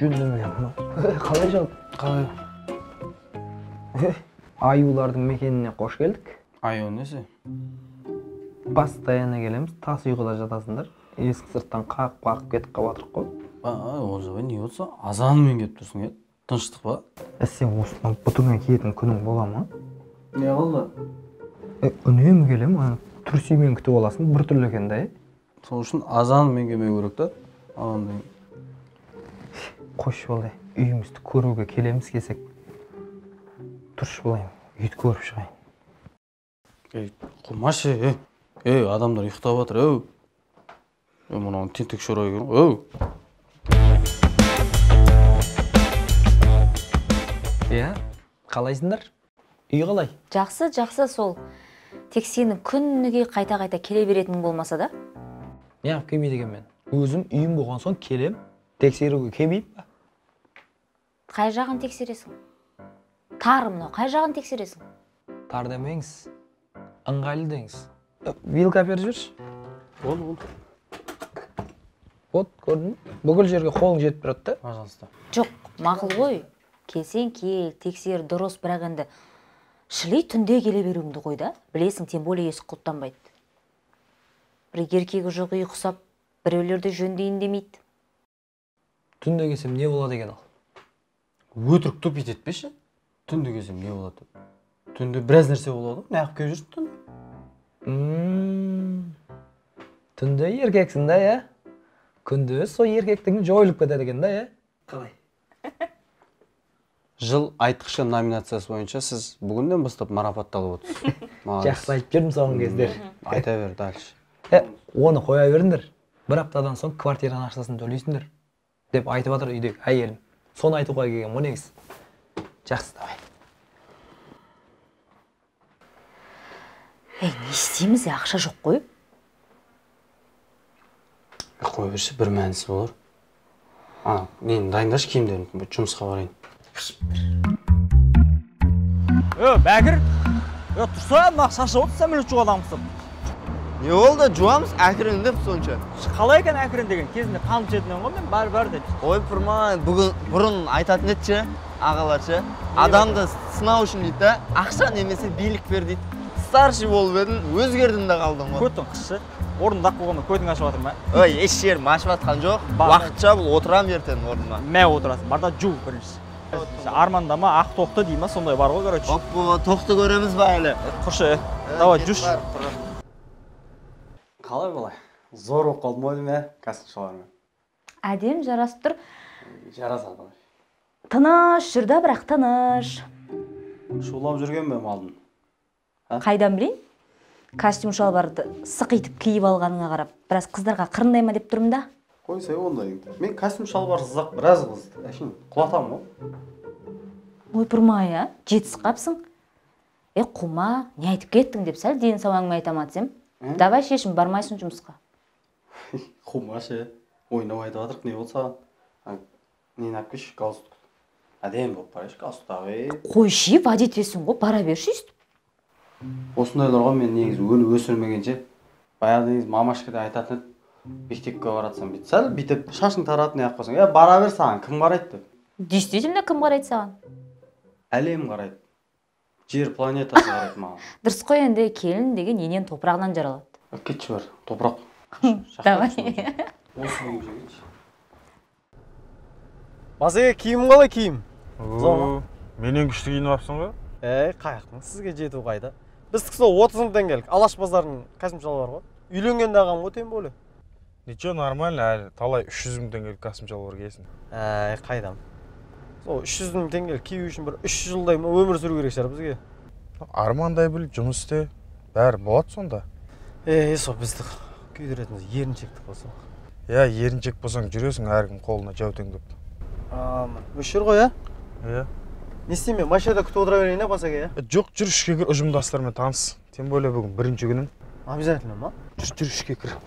Жүндемейм. Қалай жалп? Қалай? Аюлардың мекеніне қош келдік. Аю несі? Постоянно келеміз, тас ұйқыда жатасыңдар. Есік сырттан қағып кетіп қалатырық қой. Олжабай не болса, азанымен келіп тұрсың, е? Тыныштық ба? Сен осыдан бұтыңа киетін күнің бола ма? Не қалды? Үнемі келем, түрсимен күтіп аласың, бір түрлі екен да, Сол үшін азанымен келмеу керек та. Қош болай, үйімізді көруге келеміз кесек. Тұршы болайын, үйді көріп шығайын. Құрмашы, адамдар ұйықтап жатыр, Мұнан тентек шора екен, Қалайсыңдар? Үй қалай? Жақсы, сол. Тек сенің күніге қайта-қайта келе беретінің болмаса да? Неғып келмейді екен мен. Өзім үйім болған соң келем, тексеруге келмейіп ба? Қай жағын тексересің? Тары мынау, қай жағын тексересің? Тар демеңіз, ыңғайлы деңіз. Вилка беріп жүрші. Бол. Вот, көрдің? Бүкіл жерге қолың жетіп тұрады да? Пожалуйста. Жоқ, мақұл ғой. Келсең кел, тексер, дұрыс, бірақ енді шілей түнде келе беруіңді қой да. Білесің, тем более есік құлттанбайды. Бір еркегі жоқ үй құсап, біреулерді жөндейін демейді. Түнде келсем не болады екен ал? Өтірік тупит етпеші. Түнде келсем не болады? Түнде біраз нәрсе болады, неғып келіп жүрсің түнде? Түнде еркексің да, Күнде сол еркектің жойылып кетеді екен да, Қалай? Жыл айтқышы номинациясы бойынша сіз бүгінден бастап марапатталып отырсыз. Жақсы айтып жүрмін соңғы кездер. Айта бер, дальше. Оны қоя беріңдер. Бір аптадан соң квартираның ақшасын төлейсіңдер деп айтып жатыр үйдегі әйелім. Соны айтуға келген ғой негіз. Жақсы, давай. Не істейміз, ақша жоқ қой? Қой берші, бір мәнісі болар. Нені дайындашы киімдерін, жұмысқа барайын. Бәкір, тұрса, шашы отыр, сәмелі жуға адамсың. Не олда жуамыз әкірін деп сонша? Қалай екен әкірін деген кезінде қанып жетінен ғой, мен бәрі деп. Ой, бұрман, бұрын айтатын етші, ағаларшы. Адамды сынау үшін дейді, ақша немесе билік бер дейді. Старший болып едің, өзгердің де қалдың ғой. Көттің қысшы, орындақ болғанда көтің ашып жатыр ма? Ой, еш жерім ашып жатқан жоқ. Уақытша бұл отырам ертең орныма. Мә отырасың, барда жу бірінші. Армандама, ақ тоқты дейма, сондай бар ғой, короче. Тоқты көреміз ба әлі? Құршы, давай, жүш. Қалай болай? Зор болып қалдым ойдым, кәсіпшылармен. Әдем жарасып тұр. Жарасады ғой. Тыныш жүрді, бірақ тыныш. Шулап жүрген бе малдың? Қайдан білейін? Костюм шалбарды сықитып киіп алғаныңа қарап, біраз қыздарға қырындай ма деп тұрмын да? Қойсай ондай. Мен костюм шалбар сызақ біраз қызды. Әшін, құлатам ғой. Ой, бұрмай, жетіс қапсың. Құма, не айтып кеттің деп сәл дейін сауаңмай айтам атсам. Давай шешім, бармайсың жұмысқа. Құмашы, ойнап айтып атырық не болса. Нені әпкеш, галстук. Әдем болып барайшы, галстуктағы. Қойши, водительсің ғой, бара берші үстіп. Осындайларға мен негізі өлі өсірмегенше, баяғы негізі мамашкада айтатын еді, мектепке баратсам бейт. Сәл бүйтіп шашың таратын аяқ қойсаң, бара бер саған, кім қарайды деп. Действительно, кім қарайды саған? Әлем қарайды. Жер планетасы қарайды маған. Дұрыс қой, енді келін деген енен топырағынан жаралады. Кетші бар, топырақ. Давай. Осы киім жегенші. Басеге киім қалай киім? Менен күшті киініп апсың ғой? Қаяқтың, сізге жету қайда? Біз сол 30-дан келік, Алаш базарының костюм шалбар ғой. Үйленгенде ағам ғой тем боле. Ничего, нормально, әлі талай 300 мың теңгелік костюм шалбар киесің. Қайдам. Сол 300 мың теңгелік кию үшін бір 3 жылдай өмір сүру керек шығар бізге. Армандай біл, жұмыс істе, бәрі болады сонда. Сол бізді күйдіретіміз еріншектік болса. Еріншек болсаң жүресің әркім қолына жәутеңдеп. Өшір ғой, Не істеймін, машинада күтіп отыра берейін, басаға, Жоқ, жүр ішке кір, ұжымдастармен таныс. Тем более бүгін бірінші күнім. Обязательно ма? Жүр ішке кір.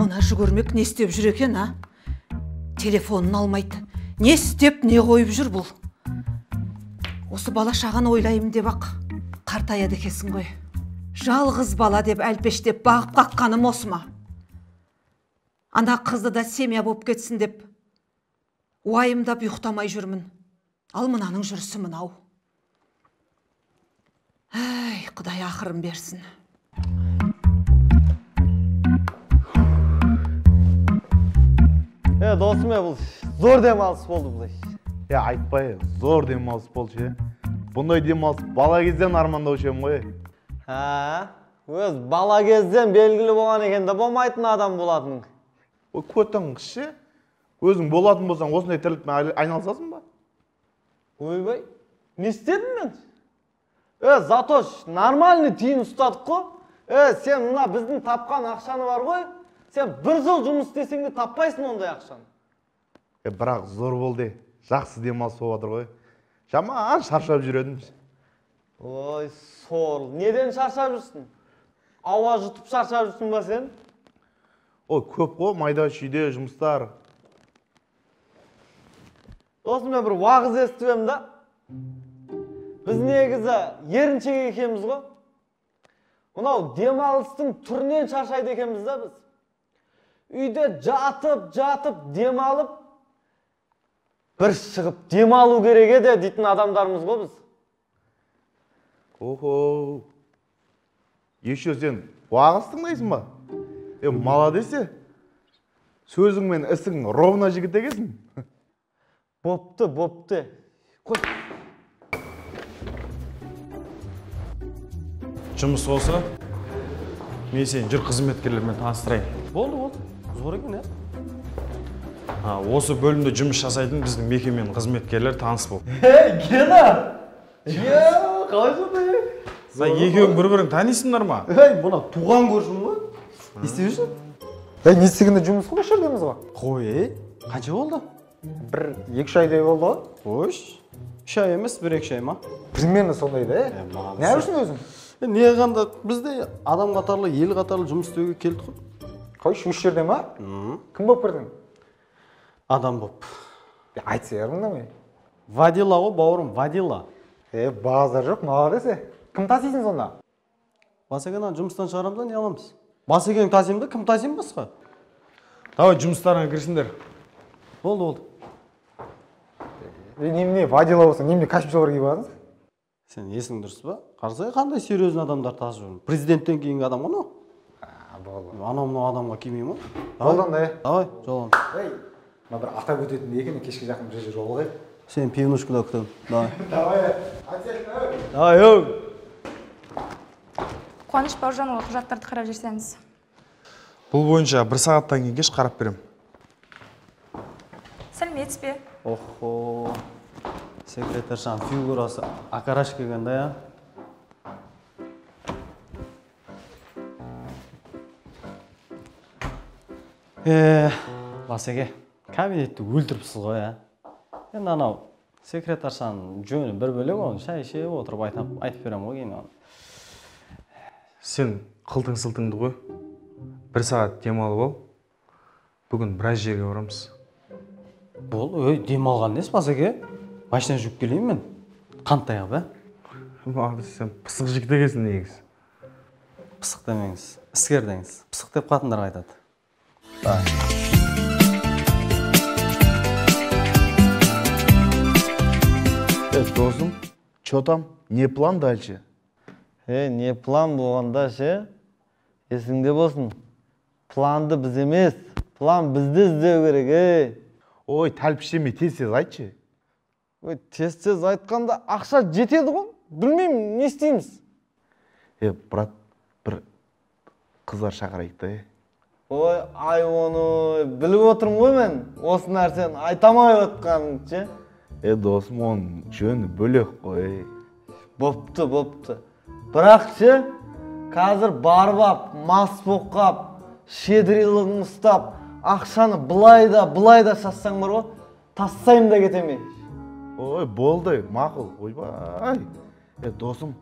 Мына жүгірмек не істеп жүр екен, Телефонын алмайды. Не істеп, не қойып жүр бұл? Осы бала шағаны ойлаймын деп ақ қартаяды екенсің ғой. Жалғыз бала деп әлпештеп бағып қаққаным осы ма? Ана қызды да семья боп кетсін деп уайымдап ұйықтамай жүрмін. Ал мынаның жүрісі мынау. Ай, Құдай ақырын берсін. Досым, бұл зор демалыс болды бұл. Айтпай, зор демалыс болды. Бұндай демалыс бала кезден армандаушы ем ғой. Өз бала кезден белгілі болған екен де болмайтын адам болатын. Көттің қышы, өзің болатын болсаң осындай тірлікпен айналысасың ба? Ойбай, не істедің мен? Затош, нормальный тиын ұстадық қой. Сен мына біздің тапқан ақшаны бар ғой, сен бір жыл жұмыс істесең де таппайсың ондай ақшаны. Бірақ зор болды, жақсы демалыс болып жатыр ғой. Жаман шаршап жүредім. Ой, сор, неден шаршап жүрсің? Ауа жұтып шаршап жүрсің ба сен? Көп қой, майда шүйде жұмыстар. Досым, мен бір уағыз естіп да. Біз негізі еріншек екенбіз ғой. Мынау демалыстың түрінен шаршайды екенбіз да біз. Үйде жатып демалып, бір шығып демалу керек еді дейтін адамдарымыз ғой біз. Еще сен уағыз тыңдайсың ба? Молодесе, сөзің мен ісің ровно жігіт екенсің. Бопты. Қой. Жұмыс осы. Мен сен жүр қызметкерлермен таныстырайын. Болды. Зор екен, Осы бөлімде жұмыс жасайтын біздің мекеменің қызметкерлер таныс бол. Гена! Қалай сондай? Екеуің бір-бірің танисыңдар ма? Бұна туған көршім ғой. Не істеп жүрсің? Не істегенде жұмыс қой жердеміз ғой. Қой, қанша болды? Бір 2-3 айдай болды ғой. 3 ай емес, 1-2 ай ма? Примерно сондай да. Не үшін өзің? Не қанда бізде адам қатарлы, ел қатарлы жұмыс істеуге келдік қой. Қой, үш жерде ма? Кім болып кірдің? Адам боп. Айтса еріңді ме? Вадила ғой, бауырым, Вадила. Базар жоқ, молодец. Кім тасисың сонда? Басекеннен жұмыстан шығарамда не аламыз? Басекеннен тасимды, кім тасим басқа? Давай жұмыстарына кірсіңдер. Болды. Немене Вадила болсың, немене костюмшалар киіп аласың? Сен есің дұрыс ба? Қарасай қандай серьезный адамдар тасып жүрмін. Президенттен кейінгі адам ғой. Анау адамға кимей ма? Жолдан да. Давай, жолдан. Мына бір атап өтетін екен, кешке жақын бір жерде жолығайық. Сен пивнушкада күтемін. Давай. Қуаныш Бауыржанұлы, құжаттарды қарап жүрсеңіз. Бұл бойынша 1 сағаттан кейін кеш қарап берем. Сәлеметсіз бе? Охо. Секретаршаның фигурасы ақараш келген да, Басеке, кабинетті өлтіріпсіз ғой, Енді анау секретаршаның жөні бір бөлек, оны шай ішіп отырып айтып берем ғой кейін оны. Сен қылтың-сылтыңды ғой. 1 сағат демалып ал. Бүгін біраз жерге барамыз. Бол, демалған несі Басеке? Машина жүріп келейін мен. Қантайға бә? Сен пысық жігіт екенсің негізі. Пысық демеңіз, іскер деңіз. Пысық деп қатындарға айтады. Досым, чё там? Не план дальше? Не план болғанда ше, есіңде болсын. Планды біз емес, план бізді іздеу керек, Ой, тәлпіштеме, тез айтшы. Тез айтқанда ақша жетеді ғой? Білмеймін, не істейміз? Брат, бір қыздар шақырайық да. Ой, оны біліп отырмын ғой мен. Осы нәрсені айтамай отқаның, ше? Досым, оның жөні бөлек қой. Бопты. Бірақ ше, қазір барбап, мас боққап, шедрилығын ұстап, ақшаны былай да шассаң бар ғой, тассайым да кетемей. Ой, болды, мақыл, ойбай. Досым,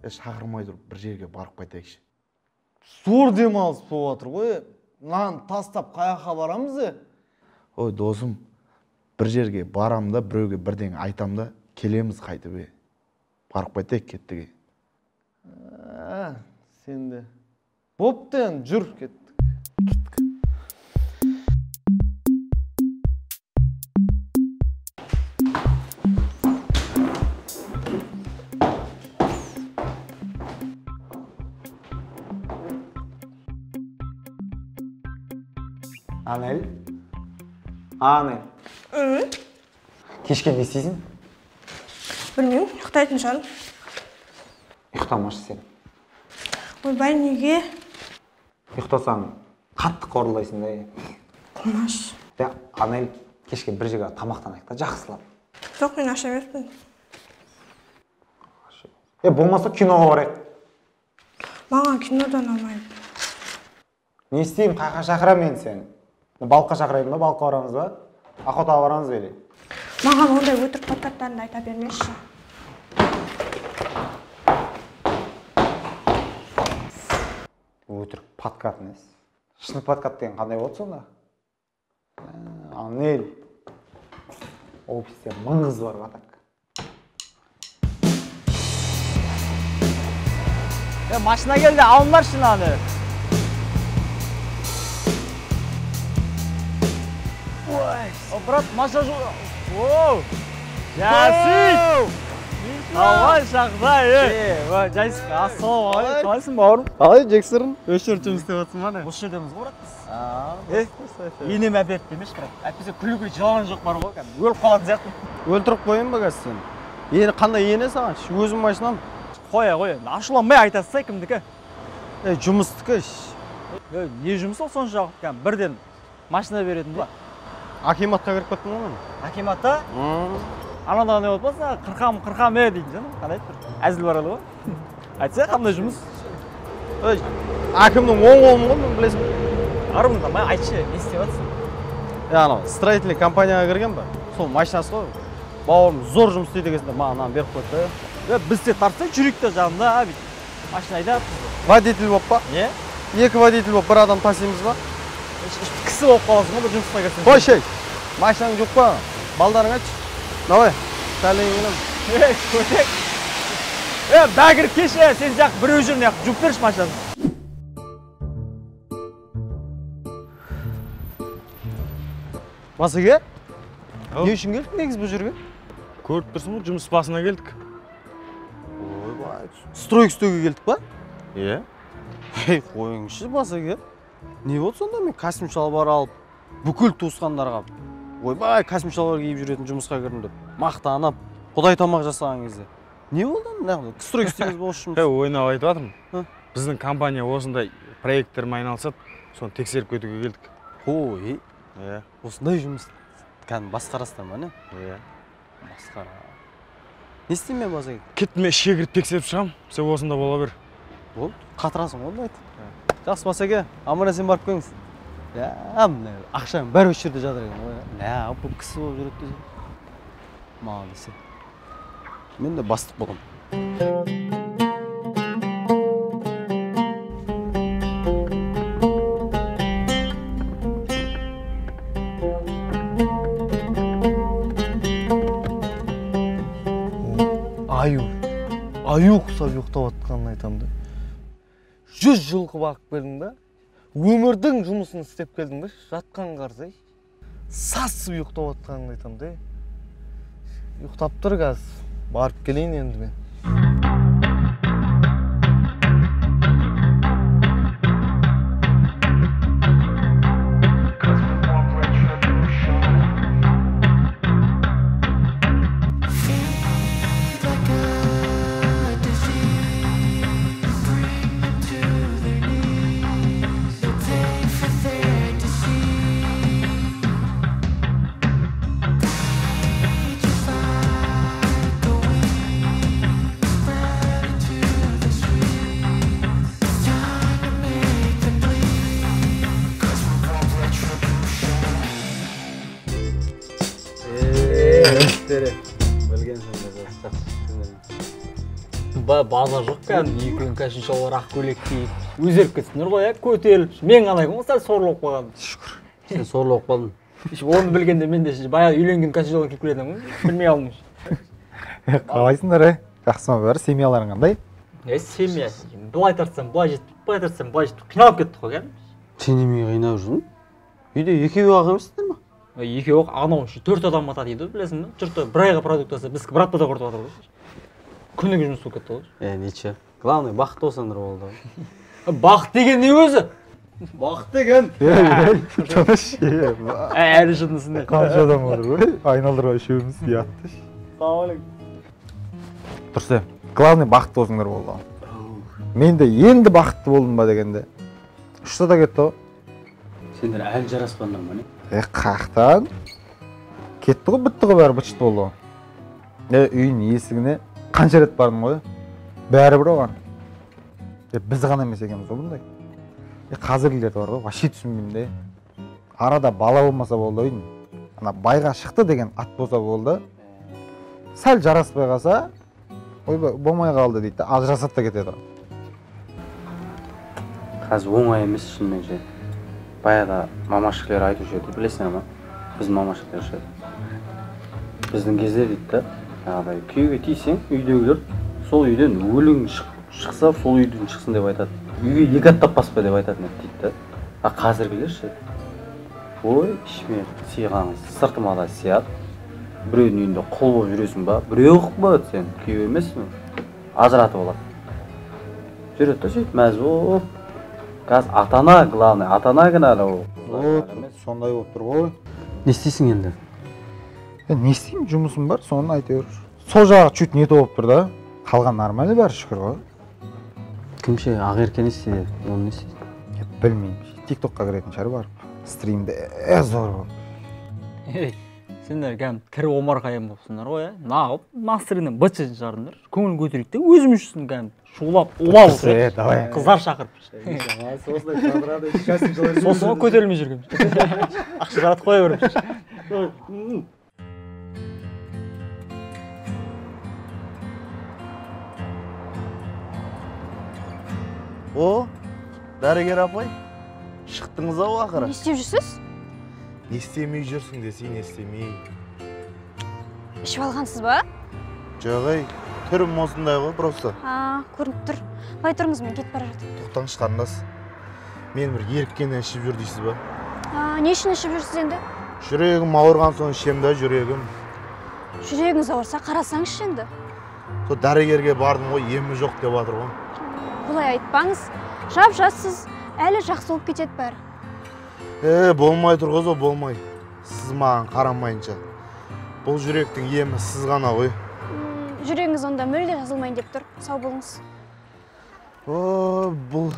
шақырмай тұрып бір жерге барып қайтайықшы. Зор демалыс болып отыр ғой. Нан тастап қаяққа барамыз? Ой, досым, бір жерге барам да, біреуге бірден айтам да, келеміз қайтып. Барып қайтайық кеттіге. Сенде. Бопты енді, жүр, кеттік. Анель? Анель. Кешке не істейсің? Білмеймін, ұйықтайтын шығармын. Ұйықтамашы сен. Ойбай, неге? Ұйықтасаң қатты қорлайсың да. Қылмаш. Анель, кешке бір жерге тамақтанайық та, жақсылап. Жоқ, мен аша емеспін. Болмаса киноға барайық. Маған кинодан алмайды. Не істеймін, қайқа шақырамын мен сені? Балыққа шақырайын ба, балыққа барамыз ба? Охотаға барамыз бе? Маған ондай өтірік подкаттарында айта бермеші. Өтірік подкат емес. Шын подкат деген қандай болды сонда? Анель. Офисте 1000 қыз бар батак. Машина келді, алын машинаны. Брат, машина жоқ. Оу! Ясин! Давай, шақырай. Жайсың, ассалаумағалейкум. Қалайсың, бауырым? Қалай, Жексұрын? Өшір жұмыс істеп отырсың ба не? Осы жердеміз ғой, брат. Енем әперді демеш, брат. Әйтпесе күлі жылаған жоқ бар ғой, өліп қалатын сияқты. Өлтіріп қойын ба қазір сен? Ені қандай ене саған? Өзім машинам. Қоя, ашуланбай айтасыз, кімдікі? Жұмыстікі. Не жұмыс ол сонша уақыт? Бірден машина беретін ба? Акиматқа кіріп кеттің ғой мен? Акиматта? Анадағы не отпаса, қырқам дейді жаным. Қандай тұр? Әзіл бар ғой. Айтса, қандай жұмыс? Акимнің оң қолым ғой, мен білесің. Арымда, мен айтшы, не істеп жатсың? Анау, строительный компанияға кірген ба? Сол машинасы ғой. Бауырым зор жұмыс істейді екенсің, маған беріп қойды. Біз де тартса жүректі жанында, машина айдап. Водитель болып па? Не? Екі водитель болып, бір адам тасимыз ба? Кісі болып қаласың ғой, бір жұмысқа кірсің. Қой шей, машинаң жоқ па? Балдарың айтшы. Давай, сәлем келем. Көтек. Бәгір кеш, сен жақ бір өжірін яқ, жүк берші машинаны. Масыге? Не үшін келдік негіз бұл жерге? Көріп тұрсың ғой, жұмыс басына келдік. Ойбай, стройк істеуге келдік па? Иә. Қойыңшы Масыге. Не болды сонда мен костюм шалбар алып, бүкіл туысқандарға ойбай, костюм шалбар киіп жүретін жұмысқа кірдім деп мақтанып, құдай тамақ жасаған кезде. Не болды? Неғылды? Стройк істеміз бұл жұмыс. Ойнап айтып жатырмын. Біздің компания осындай проекттермен айналысады, соны тексеріп кетуге келдік. Ой, осындай жұмыс кәдімгі басқарасыздар ма не? Иә. Басқара. Не істеймін мен Масыге? Кеттім, мен ішке кіріп тексеріп шығамын, сен осында бола бер. Болды, қатырасың ғой айт. Жақсы Масыге, амана сен барып келіңіз. Міне ақшаң бәрі осы жерде жатыр екен ғой. Бұл кісі болып жүреді десе. Маған десе. Мен де бастық болдым. Аю құсап ұйықтап жатқанын айтамын да. 100 жылқы бағып келдің ба? Өмірдің жұмысын істеп келдің ба? Жатқан қарсай. Сасып ұйықтап жатқанын айтамын да. Ұйықтап тұр қазір. Барып келейін енді мен. Базар жоқ кәдімгі, екеуін кәшін шалбар ақ көйлек киіп, өзеріп кетсіңдер ғой, көтеріліп. Мен ғана сәл сорлы болып қалғаным. Шүкір. Сен сорлы болып қалдың. Оны білгенде мен де баяғы үйленген кәшін шалбар киіп келетін ғой, білмей алдым. Қалайсыңдар, жақсы ма бәрі, семьяларың қандай? Семья. Былай тартсам, былай жетпейді, былай тартсам, былай жетпейді. Қиналып кеттік қой, кәдімгі. Сен неме қинап жүрсің? Үйде екеуі ақ емессіңдер ма? Екеуі ақ, анау 4 адам атады дейді, білесің бе? Жұртты бір айға продукт алса, біз бір аптада құртып жатыр ғой. Күніге жұмыс болып кетті ғой. Нече. Главное, бақытты болсаңдар болды. Бақыт деген не өзі? Бақыт деген. Тыныш. Әлі шындысың. Қанша адам бар ғой? Айналдырып үшеуміз ұятты. Дұрыс. Главный бақытты болсыңдар болды. Мен де енді бақытты болдым ба дегенде. Үшті да кетті ғой. Сендер әлі жараспандар ма не? Қақтан? Кетті ғой, бітті ғой, бәрі бытшыт болды. Үйін есігіне қанша рет бардым ғой? Бәрі бір оған. Біз ғана емес екенбіз ғой бұндай. Қазіргілерді бар ғой, вообще түсінбеймін де. Арада бала болмаса болды ойын. Ана байға шықты деген ат болса болды. Сәл жараспай қалса, ойбай болмай қалды дейді, ажырасады да кетеді. Қазір оңай емес шынымен ше. Баяда мамашкілер айтушы еді, білесіңдер ма? Біздің мамашкілер ше. Біздің кезде дейді да, жаңағыдай күйеуге тисең, үйдегілер сол үйден өлің шықса, сол үйден шықсын деп айтады. Үйге екі аттап баспа деп айтатын еді дейді да. Қазіргілер ше. Ой, ішме сыйғаның сыртыма да сияды. Біреудің үйінде құл болып жүресің ба? Біреу құп болады сен, күйеу емессің. Ажыратып алады. Жүреді да сөйтіп мәз болып. Қазір ата-ана, главный, ата-ана кінәлі ол. Сондай болып тұр ғой. Не істейсің енді? Не істеймін, жұмысым бар, соны айтыр. Сол жағы чуть не болып тұр да. Қалған нормально бәрі шүкір ғой. Кімше Ақерке не істейді? Оны не істейді? Білмеймін. Тиктокқа кіретін шығар барып. Стримде зор болып. Сендер кәм тірі Омар Хайям болсыңдар ғой, нағып, мастерінен бытшын шығардыңдар. Көңіл көтерейік те, өзім үшін кәм шулап, улап отырады. Қыздар шақырып. Сосын ғой көтерілмей жүргем. Ақша жаратып қоя берем. О, дәрігер апай, шықтыңыз ау ақыры. Не істеп жүрсіз? Не істемей жүрсің десе, не істемей. Ішіп алғансыз ба? Жоғай, түрім осындай ғой, просто. Көрініп тұр. Бай тұрыңыз, мен кетіп бара жатырмын. Тоқтаңыз қарындас. Мен бір еріккеннен ішіп жүр дейсіз ба? Не үшін ішіп жүрсіз енді? Жүрегім ауырған соң ішем да, жүрегім. Жүрегіңіз ауырса, қарасаңызшы енді. Сол дәрігерге бардым ғой, емі жоқ деп жатыр ғой. Бұлай айтпаңыз. Жап-жассыз, әлі жақсы болып кетеді бәрі. Болмай тұрғыз о, болмай. Сіз маған қарамайынша. Бұл жүректің емі сіз ғана ғой. Жүрегіңіз онда мүлде жазылмайын деп тұр. Сау болыңыз. Бұл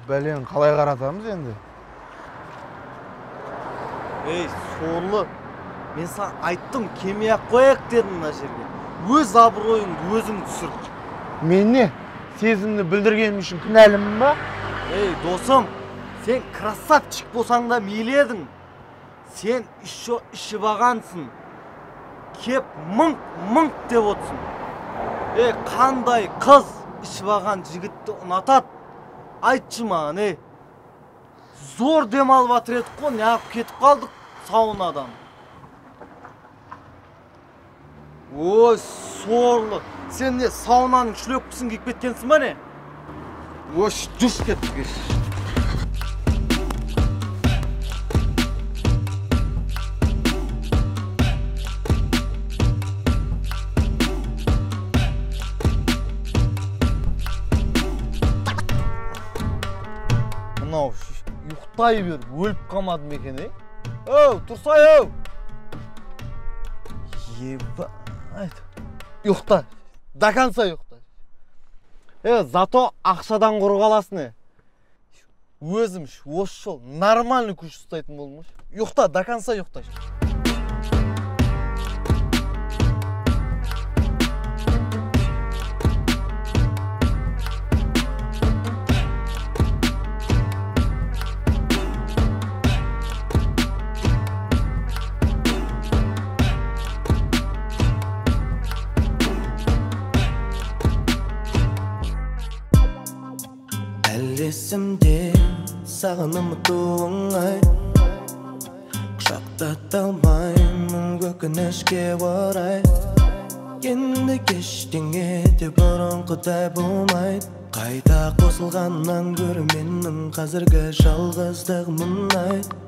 бәлен қалай қаратамыз енді? Ей, сорлы. Мен саған айттым, кемей-ақ қояқ дедім мына жерге. Өз абыройыңды өзің түсір. Мен не? Сезімді білдіргенім үшін кінәлімін ба? Ей, досым, сен красавчик болсаң да мейлі едің. Сен ішіп ағансың. Кеп мұңқ деп отсың. Қандай қыз ішіп аған жігітті ұнатады? Айтшы маған, Зор демалып жатыр едік қой, неғып кетіп қалдық саунадан. Ой, сорлы. Сен не саунаның шлепкісін киіп кеткенсің ба не? Ош, жүрш кеттік. Мынау ұйықтай бер, өліп қалмадым екен, Оу, тұрсай, оу! Ебайт. Ұйықта. До конца ұйықта. Зато ақшадан құр қаласың, Өзім осы жол нормальный күш ұстайтын болмыш. Ұйықта, до конца ұйықта. Есімде сағынымы туыңай Құшақтата алмаймын өкінішке орай Енді кештеңе де бұрынғыдай болмайды. Қайта қосылғаннан гөрі менің қазіргі жалғыздығым ұнайды.